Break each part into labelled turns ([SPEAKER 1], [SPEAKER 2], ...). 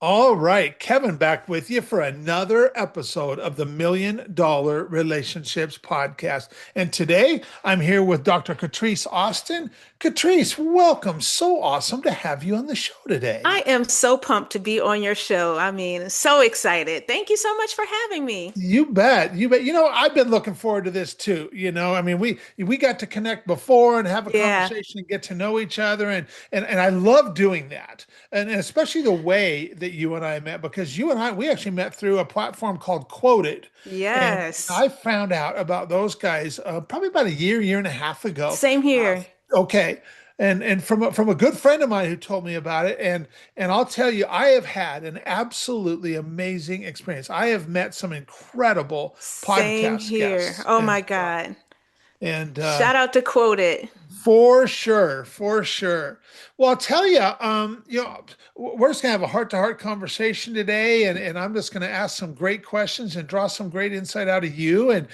[SPEAKER 1] All right, Kevin back with you for another episode of the $1 Million Relationships Podcast. And today I'm here with Dr. Catrice Austin. Catrice, welcome. So awesome to have you on the show
[SPEAKER 2] I
[SPEAKER 1] today.
[SPEAKER 2] am so pumped to be on your show. I mean, so excited. Thank you so much for having me.
[SPEAKER 1] You bet. You bet. I've been looking forward to this too. We got to connect before and have a
[SPEAKER 2] Yeah,
[SPEAKER 1] conversation and get to know each other and I love doing that. And especially the way that you and I met because you and I we actually met through a platform called Quoted. And
[SPEAKER 2] yes.
[SPEAKER 1] I found out about those guys probably about a year and a half ago.
[SPEAKER 2] Same
[SPEAKER 1] Uh,
[SPEAKER 2] here.
[SPEAKER 1] okay. And from a good friend of mine who told me about it, and I'll tell you, I have had an absolutely amazing experience. I have met some incredible
[SPEAKER 2] Same
[SPEAKER 1] podcast
[SPEAKER 2] here.
[SPEAKER 1] guests,
[SPEAKER 2] Oh my God.
[SPEAKER 1] and
[SPEAKER 2] Shout out to Quoted.
[SPEAKER 1] for sure, for sure. Well, I'll tell you, we're just gonna have a heart-to-heart conversation today, and I'm just gonna ask some great questions and draw some great insight out of you, and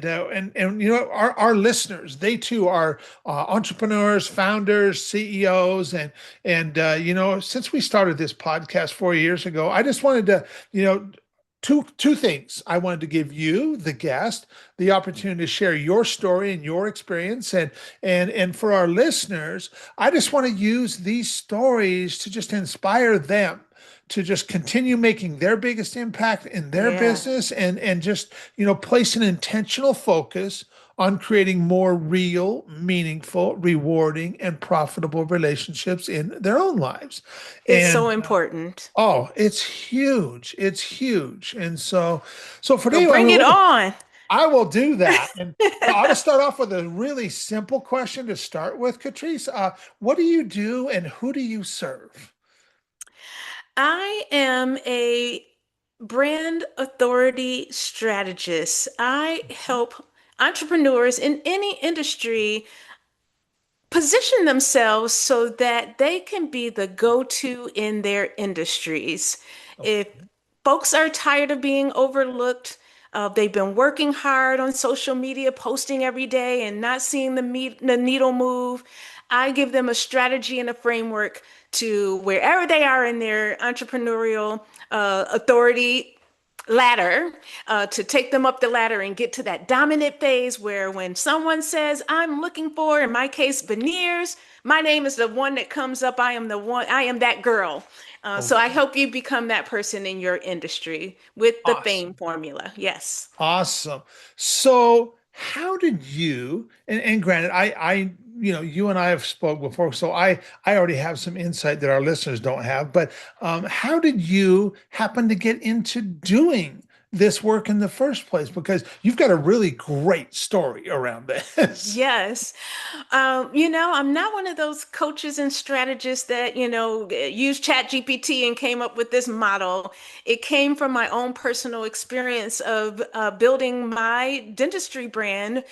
[SPEAKER 1] our listeners, they too are entrepreneurs, founders, CEOs, and since we started this podcast 4 years ago, I just wanted to, two things. I wanted to give you, the guest, the opportunity to share your story and your experience, and for our listeners, I just want to use these stories to just inspire them to just continue making their biggest impact in their
[SPEAKER 2] Yeah.
[SPEAKER 1] business and just place an intentional focus on creating more real, meaningful, rewarding, and profitable relationships in their own lives.
[SPEAKER 2] It's so
[SPEAKER 1] And
[SPEAKER 2] important.
[SPEAKER 1] oh, it's huge. It's huge. And so for
[SPEAKER 2] So
[SPEAKER 1] today,
[SPEAKER 2] bring it on.
[SPEAKER 1] I will do that. And I'll just start off with a really simple question to start with, Catrice. What do you do and who do you serve?
[SPEAKER 2] I am a brand authority strategist. I help entrepreneurs in any industry position themselves so that they can be the go-to in their industries. If
[SPEAKER 1] Okay.
[SPEAKER 2] folks are tired of being overlooked, they've been working hard on social media, posting every day and not seeing the needle move. I give them a strategy and a framework to wherever they are in their entrepreneurial authority ladder, to take them up the ladder and get to that dominant phase where when someone says, I'm looking for, in my case, veneers, my name is the one that comes up. I am the one, I am that girl. So I
[SPEAKER 1] Okay.
[SPEAKER 2] help you become that person in your industry with the fame
[SPEAKER 1] Awesome.
[SPEAKER 2] formula. Yes.
[SPEAKER 1] Awesome. So how did you, and granted, you and I have spoke before, so I already have some insight that our listeners don't have, but how did you happen to get into doing this work in the first place? Because you've got a really great story around this.
[SPEAKER 2] Yes. I'm not one of those coaches and strategists that, use Chat GPT and came up with this model. It came from my own personal experience of building my dentistry brand.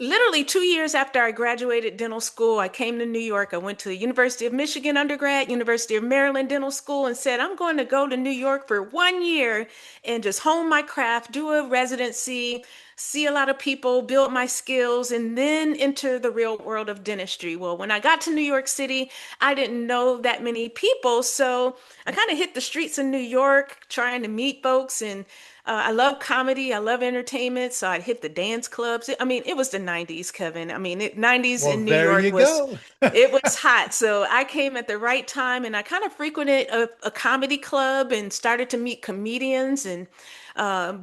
[SPEAKER 2] Literally 2 years after I graduated dental school, I came to New York. I went to the University of Michigan undergrad, University of Maryland dental school, and said, I'm going to go to New York for 1 year and just hone my craft, do a residency, see a lot of people, build my skills, and then enter the real world of dentistry. Well, when I got to New York City, I didn't know that many people. So I kind of hit the streets of New York trying to meet folks. And I love comedy. I love entertainment. So I'd hit the dance clubs. I mean, it was the 90s, Kevin. I mean, 90s
[SPEAKER 1] Well,
[SPEAKER 2] in New
[SPEAKER 1] there
[SPEAKER 2] York
[SPEAKER 1] you
[SPEAKER 2] was,
[SPEAKER 1] go.
[SPEAKER 2] it was hot. So I came at the right time and I kind of frequented a comedy club and started to meet comedians and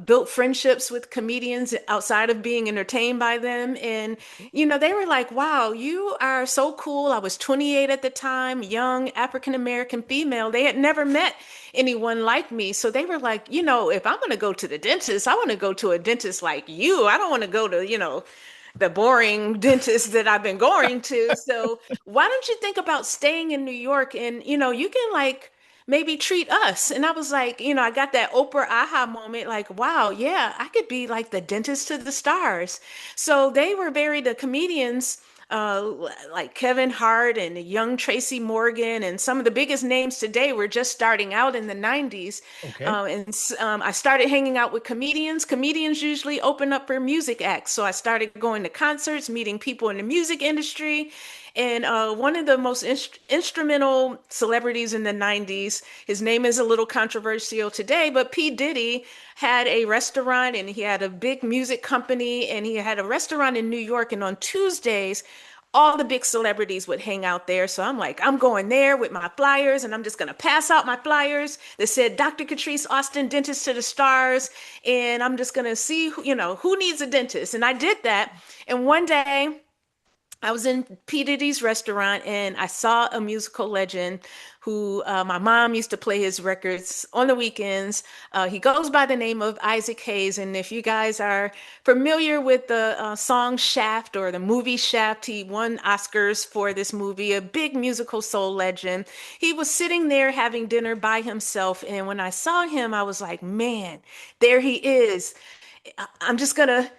[SPEAKER 2] built friendships with comedians outside of being entertained by them. And, they were like, wow, you are so cool. I was 28 at the time, young African American female. They had never met anyone like me. So they were like, if I'm going to go to the dentist, I want to go to a dentist like you. I don't want to go to, the boring dentist that I've been going to. So why don't you think about staying in New York and, you can like maybe treat us. And I was like, I got that Oprah aha moment, like, wow, yeah, I could be like the dentist to the stars. So they were the comedians, uh, like Kevin Hart and young Tracy Morgan, and some of the biggest names today were just starting out in the 90s.
[SPEAKER 1] Okay.
[SPEAKER 2] I started hanging out with comedians. Comedians usually open up for music acts. So I started going to concerts, meeting people in the music industry. And one of the most instrumental celebrities in the 90s, his name is a little controversial today, but P. Diddy had a restaurant and he had a big music company and he had a restaurant in New York. And on Tuesdays, all the big celebrities would hang out there. So I'm like, I'm going there with my flyers and I'm just going to pass out my flyers that said Dr. Catrice Austin, dentist to the stars. And I'm just going to see, who needs a dentist. And I did that. And one day, I was in P. Diddy's restaurant and I saw a musical legend who my mom used to play his records on the weekends. He goes by the name of Isaac Hayes. And if you guys are familiar with the song Shaft or the movie Shaft, he won Oscars for this movie, a big musical soul legend. He was sitting there having dinner by himself. And when I saw him, I was like, man, there he is. I'm just gonna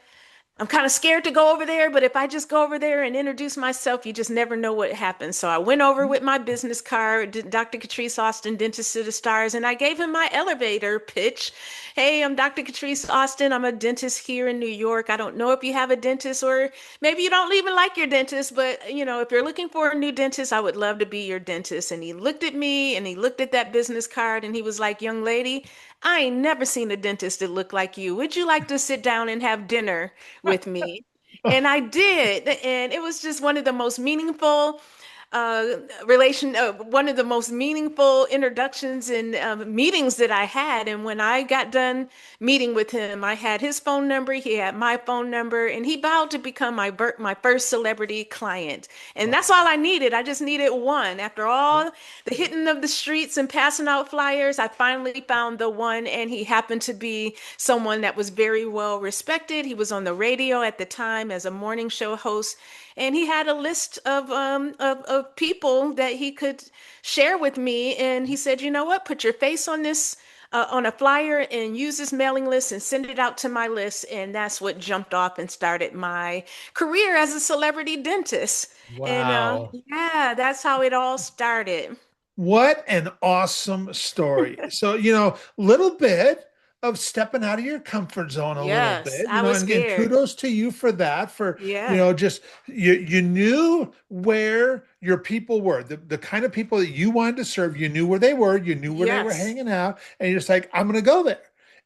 [SPEAKER 2] I'm kind of scared to go over there, but if I just go over there and introduce myself, you just never know what happens. So I went over with my business card, Dr. Catrice Austin, dentist to the stars, and I gave him my elevator pitch. Hey, I'm Dr. Catrice Austin. I'm a dentist here in New York. I don't know if you have a dentist or maybe you don't even like your dentist, but if you're looking for a new dentist, I would love to be your dentist. And he looked at me and he looked at that business card and he was like, young lady, I ain't never seen a dentist that looked like you. Would you like to sit down and have dinner with me? And I did. And it was just one of the most meaningful one of the most meaningful introductions and meetings that I had. And when I got done meeting with him, I had his phone number, he had my phone number, and he vowed to become my first celebrity client. And that's all I needed. I just needed one. After all the hitting of the streets and passing out flyers, I finally found the one, and he happened to be someone that was very well respected. He was on the radio at the time as a morning show host, and he had a list of people that he could share with me. And he said, you know what? Put your face on this on a flyer and use this mailing list and send it out to my list. And that's what jumped off and started my career as a celebrity dentist. And
[SPEAKER 1] Wow.
[SPEAKER 2] yeah, that's how it all started.
[SPEAKER 1] What an awesome story. So, little bit of stepping out of your comfort zone a little
[SPEAKER 2] Yes,
[SPEAKER 1] bit,
[SPEAKER 2] I was
[SPEAKER 1] and
[SPEAKER 2] scared.
[SPEAKER 1] kudos to you for that, for,
[SPEAKER 2] Yeah.
[SPEAKER 1] just you knew where your people were, the kind of people that you wanted to serve, you knew where they were, you knew where they were
[SPEAKER 2] Yes.
[SPEAKER 1] hanging out, and you're just like, I'm gonna go there.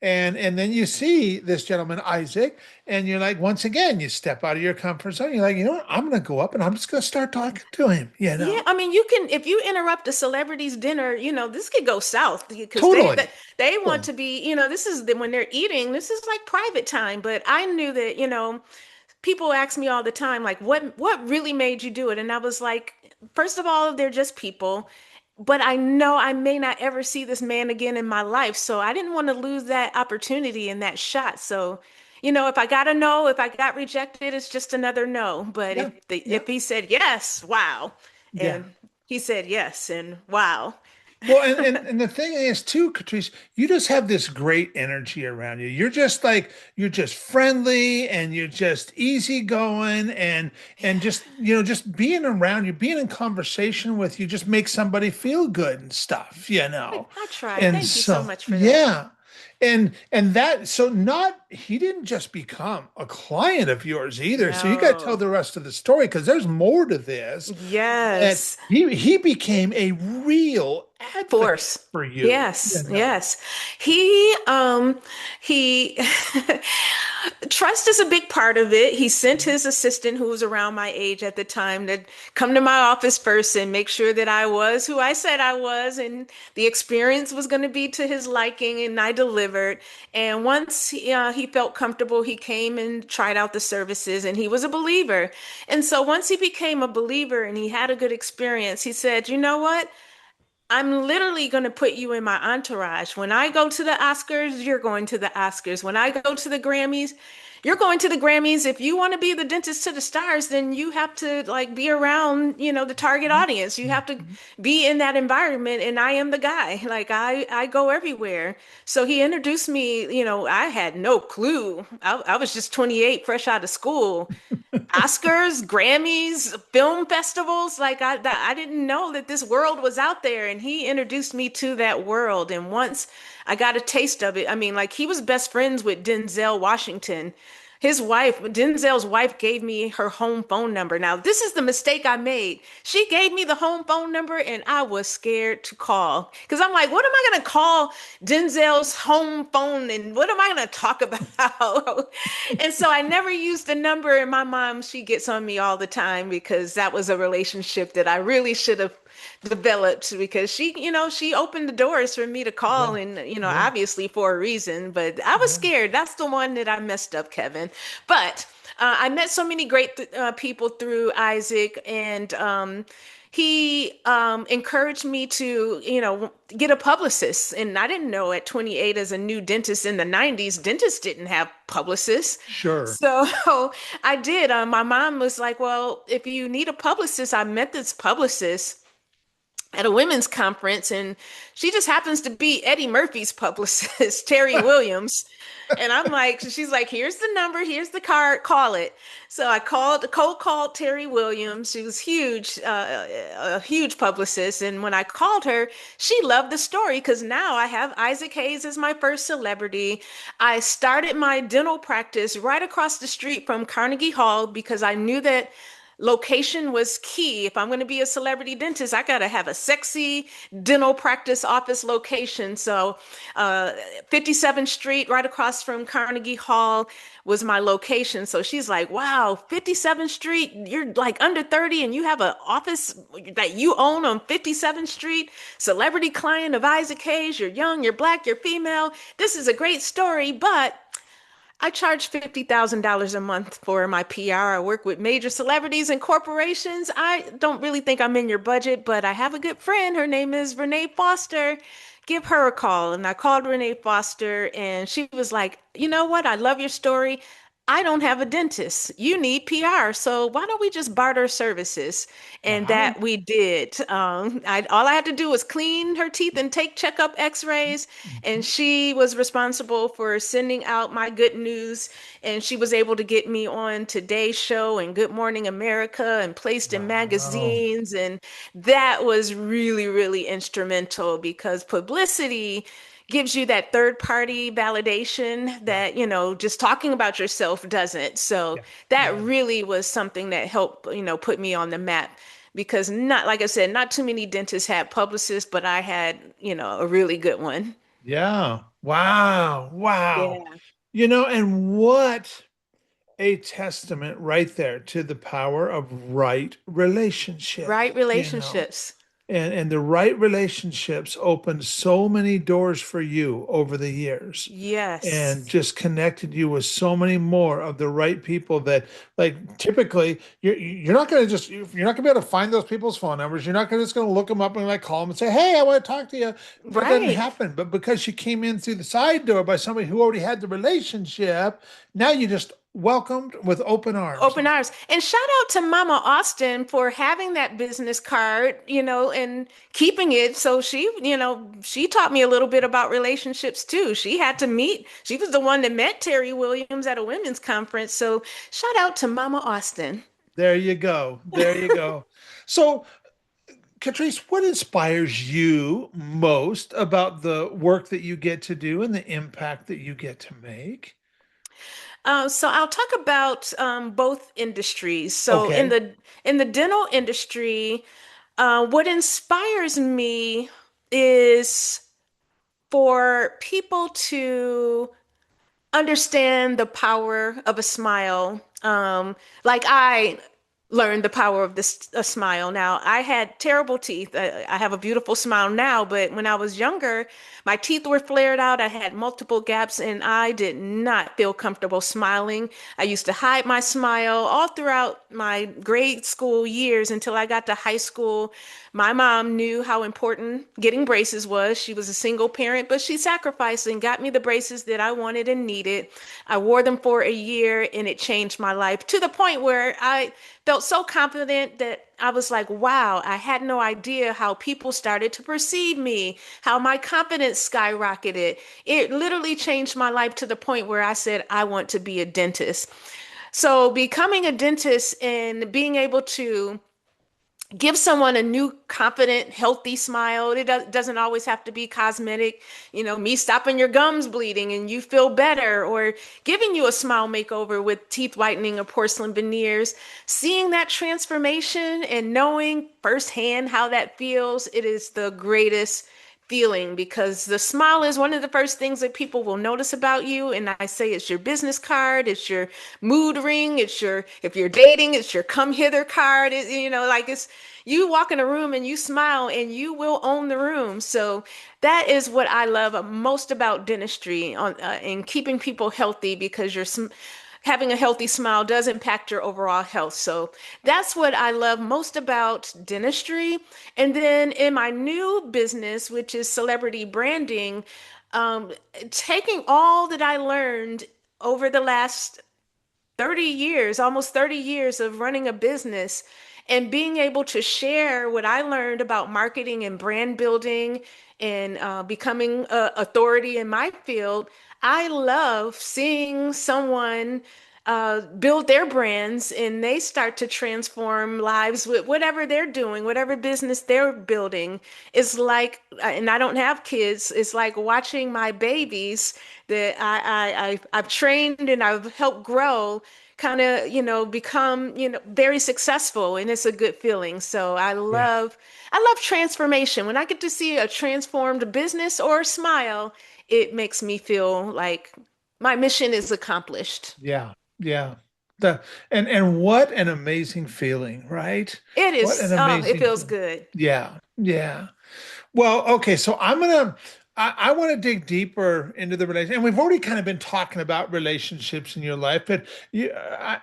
[SPEAKER 1] And then you see this gentleman, Isaac, and you're like, once again, you step out of your comfort zone. You're like, you know what? I'm gonna go up and I'm just gonna start talking to him.
[SPEAKER 2] Yeah, I mean, you can if you interrupt a celebrity's dinner, this could go south because
[SPEAKER 1] Totally.
[SPEAKER 2] they want
[SPEAKER 1] Totally.
[SPEAKER 2] to be, this is when they're eating, this is like private time. But I knew that, people ask me all the time, like, what really made you do it? And I was like, first of all, they're just people, but I know I may not ever see this man again in my life, so I didn't want to lose that opportunity and that shot. So, if I got a no, if I got rejected, it's just another no. But
[SPEAKER 1] Yeah. Yeah.
[SPEAKER 2] if he said yes, wow,
[SPEAKER 1] Yeah.
[SPEAKER 2] and he said yes, and wow.
[SPEAKER 1] Well, and the thing is too, Catrice, you just have this great energy around you. You're just friendly and you're just easygoing and just being around you, being in conversation with you just makes somebody feel good and stuff.
[SPEAKER 2] I tried.
[SPEAKER 1] And
[SPEAKER 2] Thank you so
[SPEAKER 1] so
[SPEAKER 2] much for that.
[SPEAKER 1] yeah. And that so not he didn't just become a client of yours either. So you got to tell
[SPEAKER 2] No.
[SPEAKER 1] the rest of the story because there's more to this. And
[SPEAKER 2] Yes.
[SPEAKER 1] he became a real advocate
[SPEAKER 2] Force.
[SPEAKER 1] for you.
[SPEAKER 2] Yes, yes. He trust is a big part of it. He sent his assistant who was around my age at the time to come to my office first and make sure that I was who I said I was and the experience was going to be to his liking, and I delivered. And once he felt comfortable, he came and tried out the services and he was a believer. And so once he became a believer and he had a good experience, he said, "You know what? I'm literally going to put you in my entourage. When I go to the Oscars, you're going to the Oscars. When I go to the Grammys, you're going to the Grammys. If you want to be the dentist to the stars, then you have to like be around, the target audience. You have to be in that environment, and I am the guy. Like I go everywhere." So he introduced me, I had no clue. I was just 28, fresh out of school. Oscars, Grammys, film festivals. Like I didn't know that this world was out there, and he introduced me to that world. And once I got a taste of it, I mean, like he was best friends with Denzel Washington. his wife, Denzel's wife, gave me her home phone number. Now, this is the mistake I made. She gave me the home phone number and I was scared to call because I'm like, what am I going to call Denzel's home phone and what am I going to talk about? And so I never used the number. And my mom, she gets on me all the time because that was a relationship that I really should have developed because she opened the doors for me to call
[SPEAKER 1] Yeah.
[SPEAKER 2] and
[SPEAKER 1] Yeah.
[SPEAKER 2] obviously for a reason, but I was
[SPEAKER 1] Yeah.
[SPEAKER 2] scared. That's the one that I messed up, Kevin. But I met so many great people through Isaac, and he encouraged me to, get a publicist. And I didn't know at 28 as a new dentist in the 90s, dentists didn't have publicists.
[SPEAKER 1] Sure.
[SPEAKER 2] So I did. My mom was like, well, if you need a publicist, I met this publicist at a women's conference, and she just happens to be Eddie Murphy's publicist, Terry Williams. And I'm like, she's like, here's the number, here's the card, call it. So I cold called Terry Williams. She was huge, a huge publicist. And when I called her, she loved the story because now I have Isaac Hayes as my first celebrity. I started my dental practice right across the street from Carnegie Hall because I knew that location was key. If I'm going to be a celebrity dentist, I got to have a sexy dental practice office location. So, 57th Street, right across from Carnegie Hall, was my location. So she's like, wow, 57th Street, you're like under 30 and you have an office that you own on 57th Street, celebrity client of Isaac Hayes. You're young, you're black, you're female. This is a great story, but I charge $50,000 a month for my PR. I work with major celebrities and corporations. I don't really think I'm in your budget, but I have a good friend. Her name is Renee Foster. Give her a call. And I called Renee Foster, and she was like, you know what? I love your story. I don't have a dentist. You need PR. So why don't we just barter services? And
[SPEAKER 1] Wow.
[SPEAKER 2] that we did. All I had to do was clean her teeth and take checkup x-rays. And
[SPEAKER 1] Mhm.
[SPEAKER 2] she was responsible for sending out my good news. And she was able to get me on Today's Show and Good Morning America and placed in
[SPEAKER 1] Wow.
[SPEAKER 2] magazines. And that was really, really instrumental because publicity gives you that third party validation
[SPEAKER 1] Yeah.
[SPEAKER 2] that, just talking about yourself doesn't. So
[SPEAKER 1] Yeah.
[SPEAKER 2] that
[SPEAKER 1] Yeah.
[SPEAKER 2] really was something that helped, put me on the map because not, like I said, not too many dentists had publicists, but I had, a really good one.
[SPEAKER 1] Yeah. Wow. Wow.
[SPEAKER 2] Yeah.
[SPEAKER 1] And what a testament right there to the power of right relationship,
[SPEAKER 2] Right relationships.
[SPEAKER 1] and the right relationships opened so many doors for you over the years and
[SPEAKER 2] Yes.
[SPEAKER 1] just connected you with so many more of the right people that like typically you're not going to just you're not going to be able to find those people's phone numbers. You're not gonna just going to look them up and like call them and say, hey, I want to talk to you. That doesn't
[SPEAKER 2] Right.
[SPEAKER 1] happen. But because you came in through the side door by somebody who already had the relationship, now you just welcomed with open arms.
[SPEAKER 2] Open arms. And shout out to Mama Austin for having that business card, and keeping it. So she taught me a little bit about relationships too. She was the one that met Terry Williams at a women's conference. So shout out to Mama Austin.
[SPEAKER 1] There you go. There you go. So Catrice, what inspires you most about the work that you get to do and the impact that you get to make?
[SPEAKER 2] So I'll talk about both industries. So in
[SPEAKER 1] Okay.
[SPEAKER 2] the dental industry, what inspires me is for people to understand the power of a smile. Like I learned the power of this a smile. Now, I had terrible teeth. I have a beautiful smile now, but when I was younger, my teeth were flared out. I had multiple gaps, and I did not feel comfortable smiling. I used to hide my smile all throughout my grade school years until I got to high school. My mom knew how important getting braces was. She was a single parent, but she sacrificed and got me the braces that I wanted and needed. I wore them for a year and it changed my life to the point where I felt so confident that I was like, wow, I had no idea how people started to perceive me, how my confidence skyrocketed. It literally changed my life to the point where I said, I want to be a dentist. So becoming a dentist and being able to give someone a new, confident, healthy smile. Doesn't always have to be cosmetic. Me stopping your gums bleeding and you feel better, or giving you a smile makeover with teeth whitening or porcelain veneers. Seeing that transformation and knowing firsthand how that feels, it is the greatest feeling, because the smile is one of the first things that people will notice about you. And I say it's your business card, it's your mood ring, it's your, if you're dating, it's your come hither card. Like, it's, you walk in a room and you smile and you will own the room. So that is what I love most about dentistry, and keeping people healthy, because having a healthy smile does impact your overall health. So that's what I love most about dentistry. And then in my new business, which is celebrity branding, um, taking all that I learned over the last 30 years, almost 30 years of running a business, and being able to share what I learned about marketing and brand building, and becoming a authority in my field. I love seeing someone build their brands and they start to transform lives with whatever they're doing, whatever business they're building. It's like, and I don't have kids, it's like watching my babies that I've trained and I've helped grow kind of, become, very successful, and it's a good feeling. So
[SPEAKER 1] Yeah.
[SPEAKER 2] I love transformation. When I get to see a transformed business or smile, it makes me feel like my mission is accomplished.
[SPEAKER 1] Yeah. Yeah. The and what an amazing feeling, right?
[SPEAKER 2] It
[SPEAKER 1] What an
[SPEAKER 2] is, oh, it
[SPEAKER 1] amazing
[SPEAKER 2] feels
[SPEAKER 1] feeling.
[SPEAKER 2] good.
[SPEAKER 1] Yeah. Yeah. Well, okay, so I want to dig deeper into the relation, and we've already kind of been talking about relationships in your life, but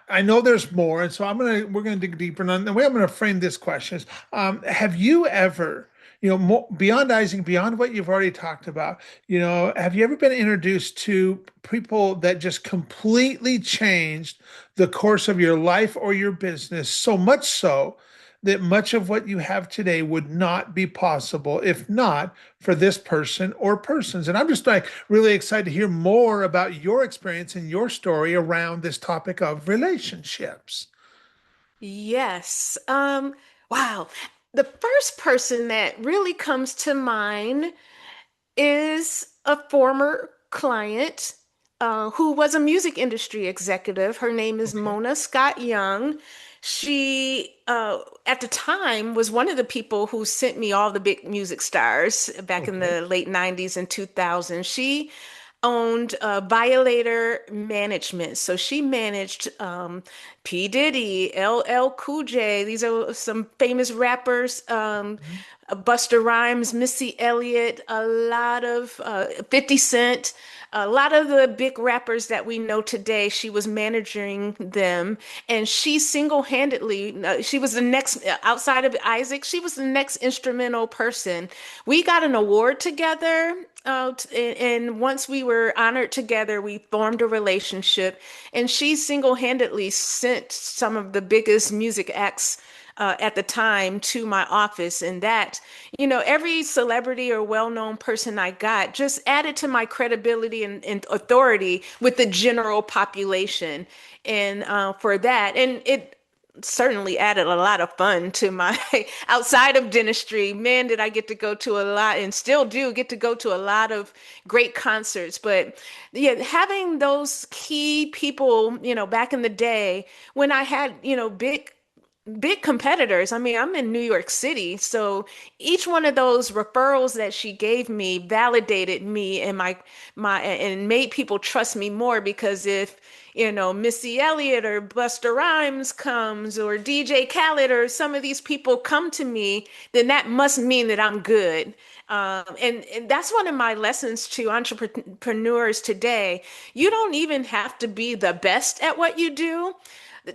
[SPEAKER 1] I know there's more, and so we're gonna dig deeper. And the way I'm gonna frame this question is, have you ever, beyond Isaac, beyond what you've already talked about, have you ever been introduced to people that just completely changed the course of your life or your business, so much so that much of what you have today would not be possible if not for this person or persons? And I'm just like really excited to hear more about your experience and your story around this topic of relationships.
[SPEAKER 2] Yes. Wow. The first person that really comes to mind is a former client who was a music industry executive. Her name is
[SPEAKER 1] Okay.
[SPEAKER 2] Mona Scott Young. She, at the time, was one of the people who sent me all the big music stars back in
[SPEAKER 1] Okay.
[SPEAKER 2] the late 90s and 2000s. She owned Violator Management. So she managed P. Diddy, LL Cool J. These are some famous rappers.
[SPEAKER 1] Mhm.
[SPEAKER 2] Busta Rhymes, Missy Elliott, a lot of 50 Cent, a lot of the big rappers that we know today. She was managing them, and she single-handedly, she was the next, outside of Isaac, she was the next instrumental person. We got an award together. And once we were honored together, we formed a relationship, and she single-handedly sent some of the biggest music acts at the time to my office. And that, every celebrity or well-known person I got just added to my credibility and authority with the general population. And for that, and it certainly added a lot of fun to my outside of dentistry. Man, did I get to go to a lot, and still do get to go to a lot of great concerts. But yeah, having those key people, back in the day when I had, big competitors. I mean, I'm in New York City, so each one of those referrals that she gave me validated me and my and made people trust me more, because if Missy Elliott or Busta Rhymes comes, or DJ Khaled, or some of these people come to me, then that must mean that I'm good. And that's one of my lessons to entrepreneurs today. You don't even have to be the best at what you do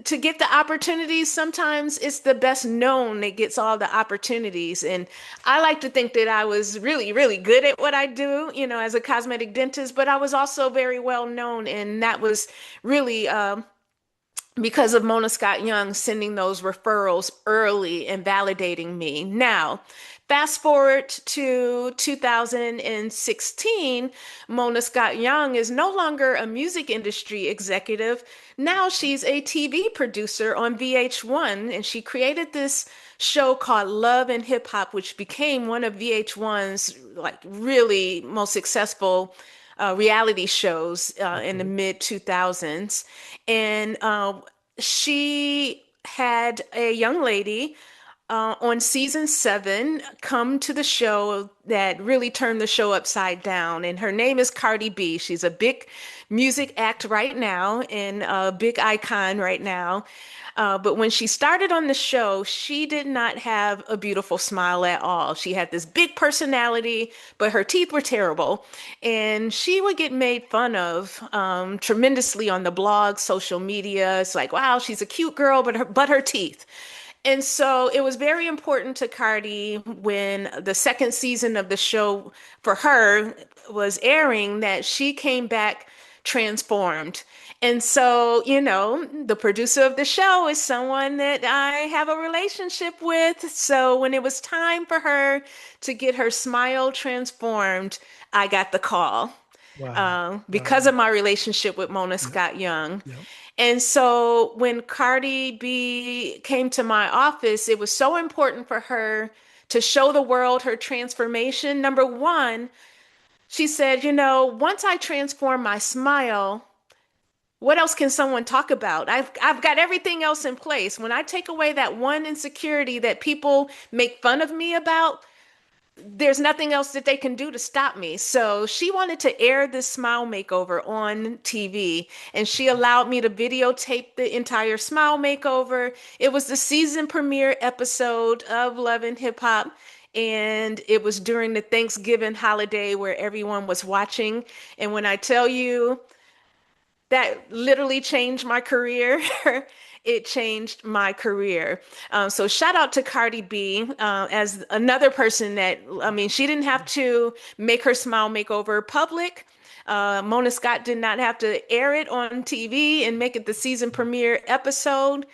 [SPEAKER 2] to get the opportunities. Sometimes it's the best known that gets all the opportunities. And I like to think that I was really, really good at what I do, as a cosmetic dentist, but I was also very well known. And that was really because of Mona Scott Young sending those referrals early and validating me. Now, fast forward to 2016, Mona Scott Young is no longer a music industry executive. Now she's a TV producer on VH1, and she created this show called Love and Hip Hop, which became one of VH1's like really most successful reality shows in the
[SPEAKER 1] Okay.
[SPEAKER 2] mid 2000s. And she had a young lady on season 7 come to the show that really turned the show upside down. And her name is Cardi B. She's a big music act right now and a big icon right now. But when she started on the show, she did not have a beautiful smile at all. She had this big personality, but her teeth were terrible. And she would get made fun of tremendously on the blog, social media. It's like, wow, she's a cute girl, but her teeth. And so it was very important to Cardi when the second season of the show for her was airing that she came back transformed. And so, the producer of the show is someone that I have a relationship with. So when it was time for her to get her smile transformed, I got the call
[SPEAKER 1] Wow.
[SPEAKER 2] because
[SPEAKER 1] Wow.
[SPEAKER 2] of my relationship with Mona
[SPEAKER 1] Yep.
[SPEAKER 2] Scott Young.
[SPEAKER 1] Yep.
[SPEAKER 2] And so when Cardi B came to my office, it was so important for her to show the world her transformation. Number one, she said, once I transform my smile, what else can someone talk about? I've got everything else in place. When I take away that one insecurity that people make fun of me about, there's nothing else that they can do to stop me. So she wanted to air this smile makeover on TV, and she allowed me to videotape the entire smile makeover. It was the season premiere episode of Love and Hip Hop. And it was during the Thanksgiving holiday where everyone was watching. And when I tell you that literally changed my career. It changed my career. So shout out to Cardi B as another person that, I mean, she didn't have to make her smile makeover public. Mona Scott did not have to air it on TV and make it the season premiere episode.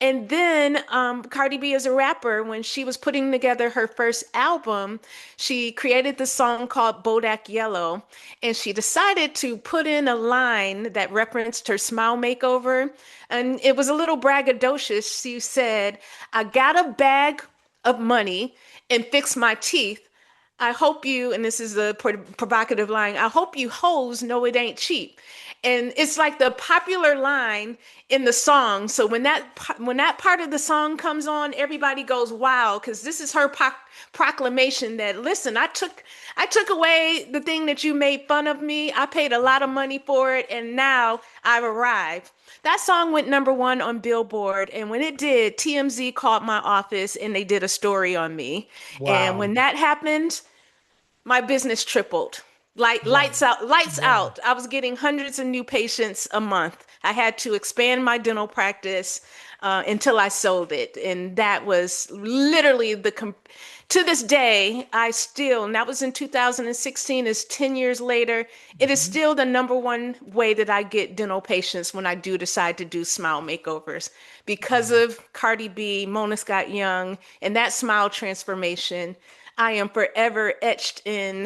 [SPEAKER 2] And then Cardi B is a rapper. When she was putting together her first album, she created this song called Bodak Yellow. And she decided to put in a line that referenced her smile makeover. And it was a little braggadocious. She said, I got a bag of money and fixed my teeth. I hope you, and this is the provocative line, I hope you hoes know it ain't cheap. And it's like the popular line in the song. So when that part of the song comes on, everybody goes, "Wow," because this is her proclamation that, listen, I took away the thing that you made fun of me. I paid a lot of money for it, and now I've arrived. That song went #1 on Billboard, and when it did, TMZ called my office and they did a story on me. And
[SPEAKER 1] Wow.
[SPEAKER 2] when that happened, my business tripled. Like
[SPEAKER 1] Wow.
[SPEAKER 2] lights out, lights
[SPEAKER 1] Wow.
[SPEAKER 2] out. I was getting hundreds of new patients a month. I had to expand my dental practice until I sold it. And that was literally to this day, and that was in 2016, is 10 years later. It is
[SPEAKER 1] Mhm.
[SPEAKER 2] still the #1 way that I get dental patients when I do decide to do smile makeovers because
[SPEAKER 1] Wow.
[SPEAKER 2] of Cardi B, Mona Scott Young, and that smile transformation. I am forever etched in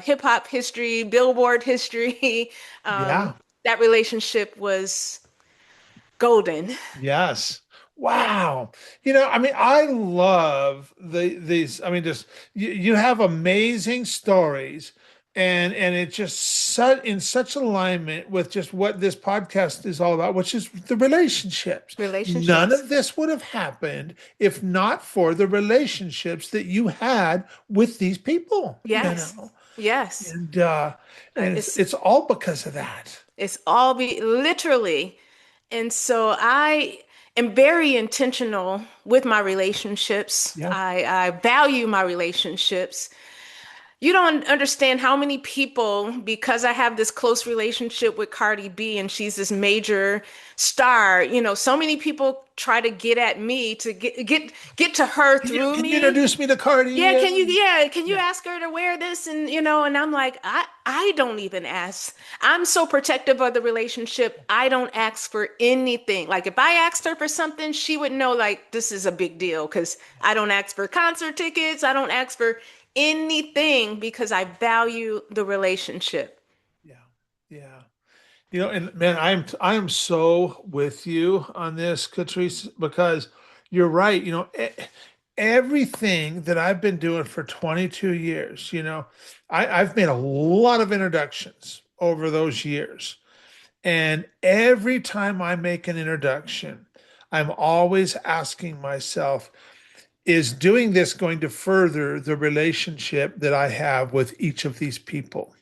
[SPEAKER 2] hip hop history, Billboard history. Um,
[SPEAKER 1] Yeah.
[SPEAKER 2] that relationship was golden.
[SPEAKER 1] Yes. Wow. I mean, I love these. I mean, just you have amazing stories, and it just in such alignment with just what this podcast is all about, which is the relationships. None
[SPEAKER 2] Relationships.
[SPEAKER 1] of this would have happened if not for the relationships that you had with these people,
[SPEAKER 2] Yes. Yes.
[SPEAKER 1] and it's
[SPEAKER 2] It's
[SPEAKER 1] it's all because of that.
[SPEAKER 2] it's all be literally. And so I am very intentional with my relationships.
[SPEAKER 1] Yeah.
[SPEAKER 2] I value my relationships. You don't understand how many people, because I have this close relationship with Cardi B and she's this major star, so many people try to get at me to get to her
[SPEAKER 1] Can you
[SPEAKER 2] through
[SPEAKER 1] can you
[SPEAKER 2] me.
[SPEAKER 1] introduce me to Cardi?
[SPEAKER 2] Yeah, can you
[SPEAKER 1] Yeah.
[SPEAKER 2] ask her to wear this? And I'm like, I don't even ask. I'm so protective of the relationship. I don't ask for anything. Like if I asked her for something, she would know like this is a big deal because I don't ask for concert tickets. I don't ask for anything because I value the relationship.
[SPEAKER 1] Yeah. Yeah. And man, I am so with you on this, Catrice, because you're right. everything that I've been doing for 22 years, I've made a lot of introductions over those years. And every time I make an introduction, I'm always asking myself, is doing this going to further the relationship that I have with each of these people?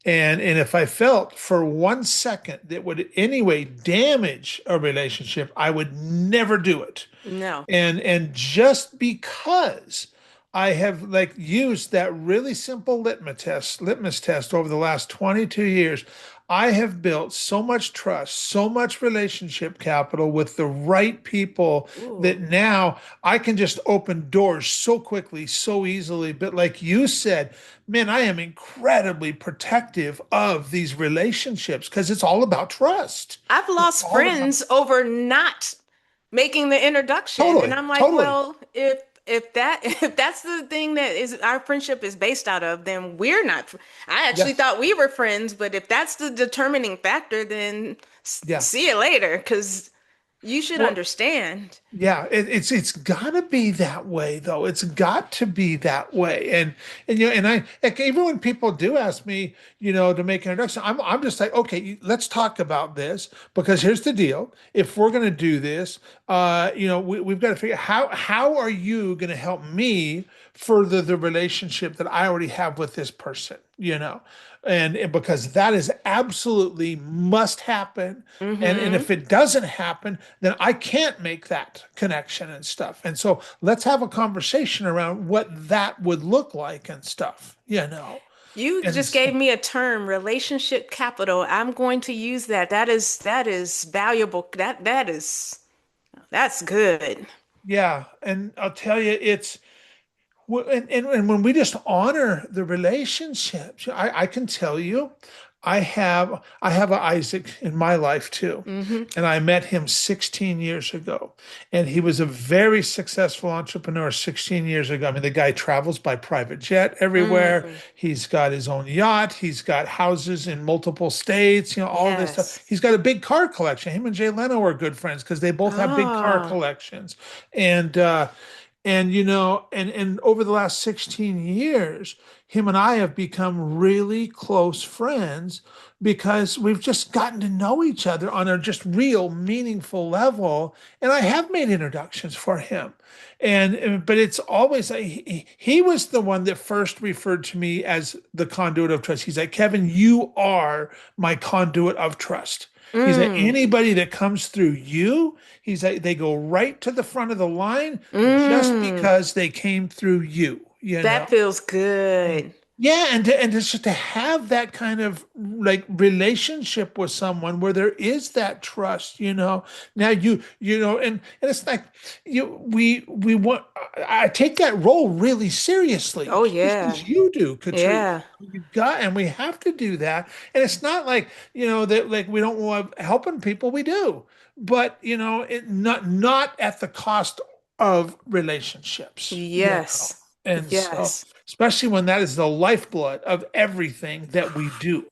[SPEAKER 1] And if I felt for 1 second that would anyway damage a relationship, I would never do it.
[SPEAKER 2] No.
[SPEAKER 1] And just because I have like used that really simple litmus test over the last 22 years, I have built so much trust, so much relationship capital with the right people that
[SPEAKER 2] Ooh.
[SPEAKER 1] now I can just open doors so quickly, so easily. But like you said, man, I am incredibly protective of these relationships because it's all about trust.
[SPEAKER 2] I've
[SPEAKER 1] It's
[SPEAKER 2] lost
[SPEAKER 1] all about
[SPEAKER 2] friends over not making the introduction. And
[SPEAKER 1] totally,
[SPEAKER 2] I'm like,
[SPEAKER 1] totally.
[SPEAKER 2] well, if that if that's the thing that is our friendship is based out of, then we're not. I actually
[SPEAKER 1] Yes.
[SPEAKER 2] thought we were friends, but if that's the determining factor, then
[SPEAKER 1] Yeah.
[SPEAKER 2] see you later, because you should
[SPEAKER 1] Well,
[SPEAKER 2] understand.
[SPEAKER 1] yeah, it's got to be that way though. It's got to be that way. And and I like, even when people do ask me, to make an introduction, I'm just like, okay, let's talk about this because here's the deal. If we're going to do this, we've got to figure how are you going to help me further the relationship that I already have with this person, and because that is absolutely must happen. And
[SPEAKER 2] Mm-hmm.
[SPEAKER 1] if it doesn't happen, then I can't make that connection and stuff. And so let's have a conversation around what that would look like and stuff.
[SPEAKER 2] You
[SPEAKER 1] And
[SPEAKER 2] just
[SPEAKER 1] so,
[SPEAKER 2] gave me a term, relationship capital. I'm going to use that. That is valuable. That's good.
[SPEAKER 1] yeah, and I'll tell you, and when we just honor the relationships, I can tell you, I have a Isaac in my life too.
[SPEAKER 2] Mm-hmm.
[SPEAKER 1] And I met him 16 years ago. And he was a very successful entrepreneur 16 years ago. I mean, the guy travels by private jet everywhere.
[SPEAKER 2] Mm.
[SPEAKER 1] He's got his own yacht. He's got houses in multiple states, all of this stuff.
[SPEAKER 2] Yes.
[SPEAKER 1] He's got a big car collection. Him and Jay Leno are good friends because they both have big car
[SPEAKER 2] Oh.
[SPEAKER 1] collections. And over the last 16 years, him and I have become really close friends because we've just gotten to know each other on a just real meaningful level. And I have made introductions for him. But it's always like he was the one that first referred to me as the conduit of trust. He's like, Kevin, you are my conduit of trust. He's like,
[SPEAKER 2] Mm.
[SPEAKER 1] anybody that comes through you, he's like, they go right to the front of the line just
[SPEAKER 2] Mm.
[SPEAKER 1] because they came through you
[SPEAKER 2] That
[SPEAKER 1] know.
[SPEAKER 2] feels
[SPEAKER 1] And
[SPEAKER 2] good.
[SPEAKER 1] yeah, and just to have that kind of like relationship with someone where there is that trust. Now and it's like we want I take that role really seriously,
[SPEAKER 2] Oh
[SPEAKER 1] just
[SPEAKER 2] yeah.
[SPEAKER 1] as you do, Catrice.
[SPEAKER 2] Yeah.
[SPEAKER 1] We have to do that. And it's not like, that like we don't love helping people, we do. But it not at the cost of relationships.
[SPEAKER 2] Yes.
[SPEAKER 1] And so,
[SPEAKER 2] Yes.
[SPEAKER 1] especially when that is the lifeblood of everything that we do.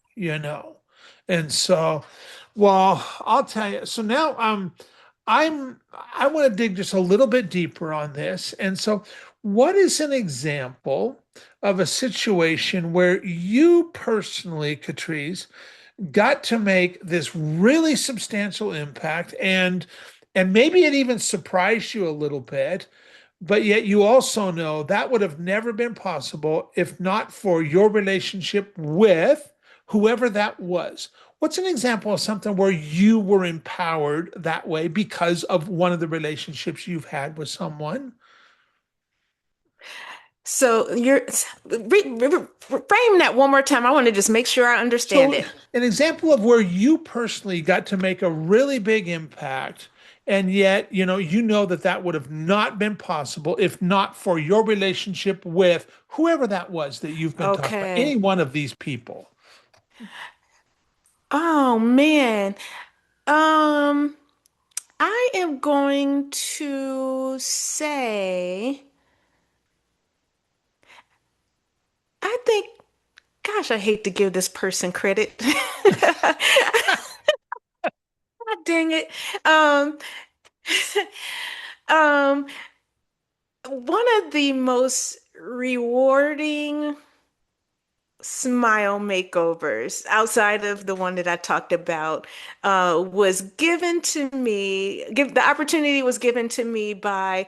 [SPEAKER 1] And so, well, I'll tell you. So now, I want to dig just a little bit deeper on this. And so, what is an example of a situation where you personally, Catrice, got to make this really substantial impact and maybe it even surprised you a little bit, but yet you also know that would have never been possible if not for your relationship with whoever that was. What's an example of something where you were empowered that way because of one of the relationships you've had with someone?
[SPEAKER 2] So frame that one more time. I want to just make sure I understand
[SPEAKER 1] So,
[SPEAKER 2] it.
[SPEAKER 1] an example of where you personally got to make a really big impact, and yet, that would have not been possible if not for your relationship with whoever that was that you've been talking about,
[SPEAKER 2] Okay.
[SPEAKER 1] any one of these people.
[SPEAKER 2] Oh man. Um, I am going to say, I think, gosh, I hate to give this person credit. God dang it. Um, um, One of the most rewarding smile makeovers outside of the one that I talked about was given to me. The opportunity was given to me by,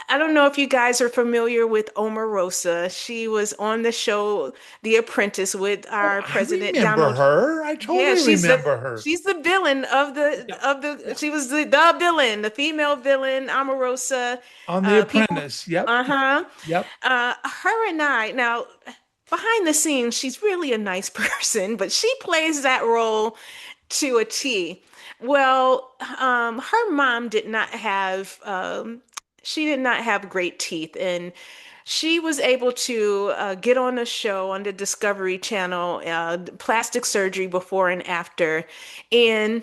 [SPEAKER 2] I don't know if you guys are familiar with Omarosa. She was on the show The Apprentice with
[SPEAKER 1] Oh,
[SPEAKER 2] our
[SPEAKER 1] I
[SPEAKER 2] president
[SPEAKER 1] remember
[SPEAKER 2] Donald.
[SPEAKER 1] her. I
[SPEAKER 2] Yeah,
[SPEAKER 1] totally remember her.
[SPEAKER 2] she's the villain of
[SPEAKER 1] Yeah. Yeah.
[SPEAKER 2] she was the villain, the female villain, Omarosa.
[SPEAKER 1] On The
[SPEAKER 2] People,
[SPEAKER 1] Apprentice. Yep.
[SPEAKER 2] uh-huh.
[SPEAKER 1] Yep.
[SPEAKER 2] Her and I, now behind the scenes, she's really a nice person, but she plays that role to a T. Well, her mom did not have she did not have great teeth, and she was able to get on a show on the Discovery Channel, plastic surgery before and after, and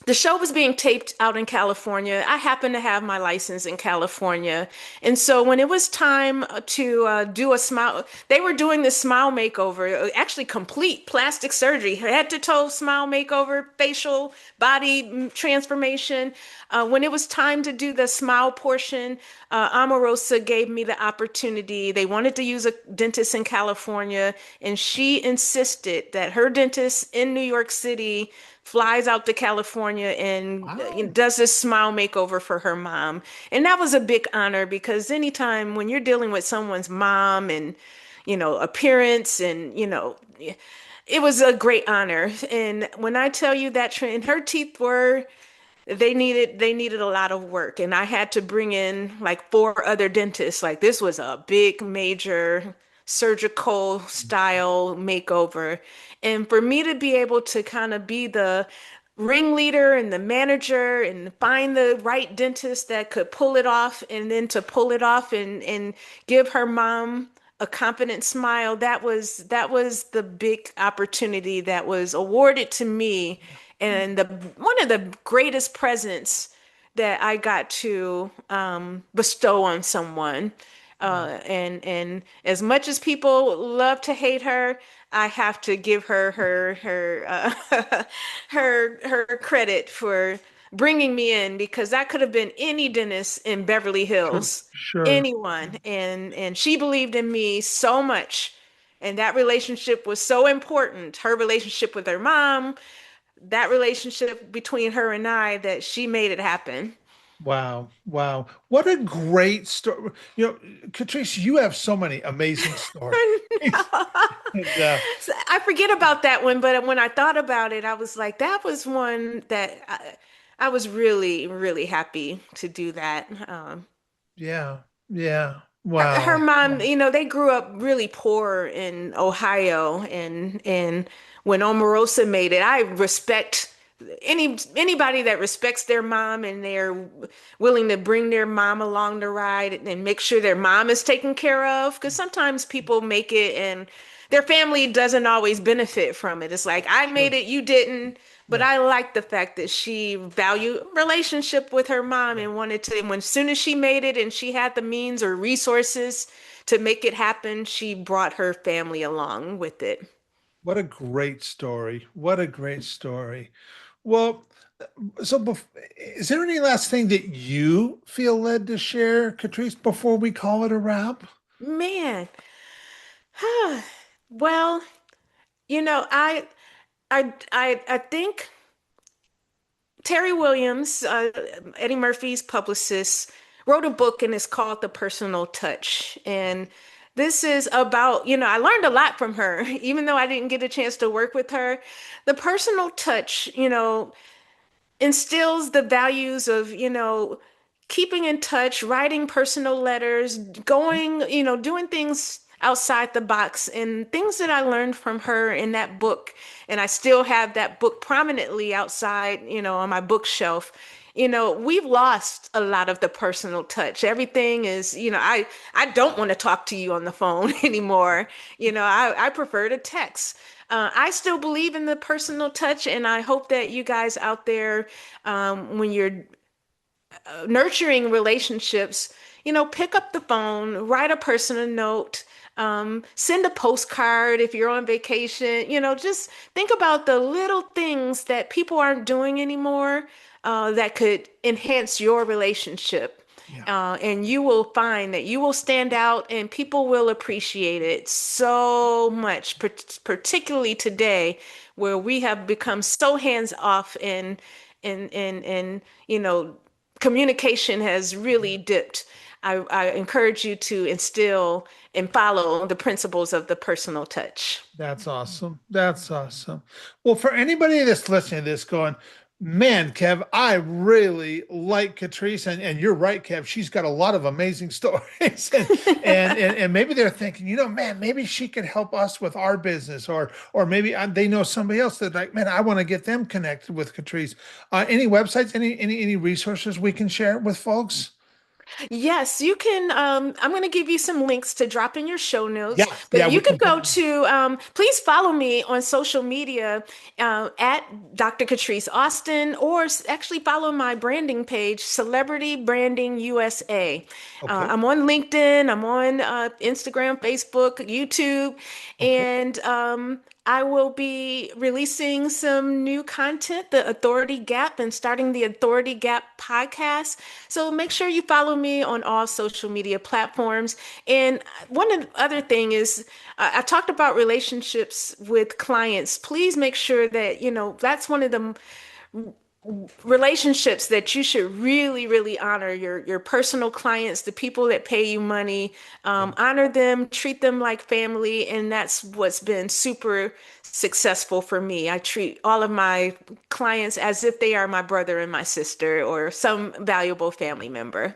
[SPEAKER 2] the show was being taped out in California. I happen to have my license in California. And so when it was time to do a smile, they were doing this smile makeover, actually complete plastic surgery, head to toe smile makeover, facial body transformation. When it was time to do the smile portion, Omarosa gave me the opportunity. They wanted to use a dentist in California, and she insisted that her dentist in New York City flies out to California and
[SPEAKER 1] Wow.
[SPEAKER 2] does this smile makeover for her mom. And that was a big honor because anytime when you're dealing with someone's mom and, appearance and, it was a great honor. And when I tell you that, and her teeth were they needed a lot of work, and I had to bring in like four other dentists. Like this was a big major surgical style makeover, and for me to be able to kind of be the ringleader and the manager and find the right dentist that could pull it off, and then to pull it off and give her mom a confident smile, that was the big opportunity that was awarded to me, and the one of the greatest presents that I got to bestow on someone. And as much as people love to hate her, I have to give her her credit for bringing me in, because that could have been any dentist in Beverly
[SPEAKER 1] Sure.
[SPEAKER 2] Hills,
[SPEAKER 1] Sure.
[SPEAKER 2] anyone, and she believed in me so much, and that relationship was so important. Her relationship with her mom, that relationship between her and I, that she made it happen.
[SPEAKER 1] Wow. Wow. What a great story. Catrice, you have so many amazing stories. And
[SPEAKER 2] So I forget about that one, but when I thought about it, I was like, that was one that I was really, really happy to do that.
[SPEAKER 1] yeah. Yeah.
[SPEAKER 2] Her
[SPEAKER 1] Wow.
[SPEAKER 2] mom,
[SPEAKER 1] Wow.
[SPEAKER 2] they grew up really poor in Ohio, and when Omarosa made it, I respect anybody that respects their mom and they're willing to bring their mom along the ride and make sure their mom is taken care of. Because sometimes people make it and their family doesn't always benefit from it. It's like, I made
[SPEAKER 1] Sure.
[SPEAKER 2] it, you didn't. But
[SPEAKER 1] Yeah.
[SPEAKER 2] I like the fact that she valued relationship with her mom
[SPEAKER 1] Yeah.
[SPEAKER 2] and wanted to, when as soon as she made it and she had the means or resources to make it happen, she brought her family along with it.
[SPEAKER 1] What a great story. What a great story. Well, so is there any last thing that you feel led to share, Catrice, before we call it a wrap?
[SPEAKER 2] Man, well, you know, I think Terry Williams, Eddie Murphy's publicist, wrote a book and it's called The Personal Touch. And this is about, I learned a lot from her, even though I didn't get a chance to work with her. The personal touch, instills the values of, keeping in touch, writing personal letters, going, doing things outside the box, and things that I learned from her in that book. And I still have that book prominently outside, on my bookshelf. We've lost a lot of the personal touch. Everything is, I don't want to talk to you on the phone anymore. I prefer to text. I still believe in the personal touch, and I hope that you guys out there, when you're nurturing relationships, pick up the phone, write a personal note, send a postcard if you're on vacation. Just think about the little things that people aren't doing anymore, that could enhance your relationship.
[SPEAKER 1] Yeah,
[SPEAKER 2] And you will find that you will stand out and people will appreciate it so much, particularly today where we have become so hands off and you know, communication has really dipped. I encourage you to instill and follow the principles of the personal touch.
[SPEAKER 1] that's awesome. That's awesome. Well, for anybody that's listening to this going, man, Kev, I really like Catrice, and you're right, Kev. She's got a lot of amazing stories, and maybe they're thinking, man, maybe she could help us with our business, or maybe they know somebody else that like, man, I want to get them connected with Catrice. Any websites, any resources we can share with folks?
[SPEAKER 2] Yes, you can. I'm going to give you some links to drop in your show notes,
[SPEAKER 1] Yeah,
[SPEAKER 2] but
[SPEAKER 1] yeah,
[SPEAKER 2] you
[SPEAKER 1] we
[SPEAKER 2] can
[SPEAKER 1] can put.
[SPEAKER 2] go to, please follow me on social media at Dr. Catrice Austin, or actually follow my branding page, Celebrity Branding USA.
[SPEAKER 1] Okay,
[SPEAKER 2] I'm on LinkedIn, I'm on Instagram, Facebook, YouTube,
[SPEAKER 1] okay.
[SPEAKER 2] and I will be releasing some new content, the Authority Gap, and starting the Authority Gap podcast. So make sure you follow me on all social media platforms. And one of the other thing is, I talked about relationships with clients. Please make sure that, that's one of the relationships that you should really, really honor your personal clients, the people that pay you money,
[SPEAKER 1] Yeah.
[SPEAKER 2] honor them, treat them like family, and that's what's been super successful for me. I treat all of my clients as if they are my brother and my sister or some valuable family member.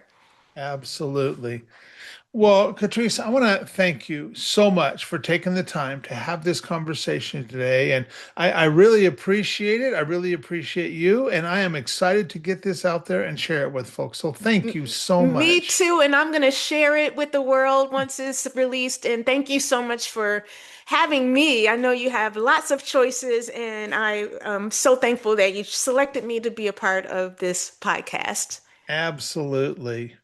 [SPEAKER 1] Absolutely. Well, Catrice, I want to thank you so much for taking the time to have this conversation today. And I really appreciate it. I really appreciate you. And I am excited to get this out there and share it with folks. So thank you so
[SPEAKER 2] Me
[SPEAKER 1] much.
[SPEAKER 2] too, and I'm going to share it with the world once it's released. And thank you so much for having me. I know you have lots of choices, and I am so thankful that you selected me to be a part of this podcast.
[SPEAKER 1] Absolutely.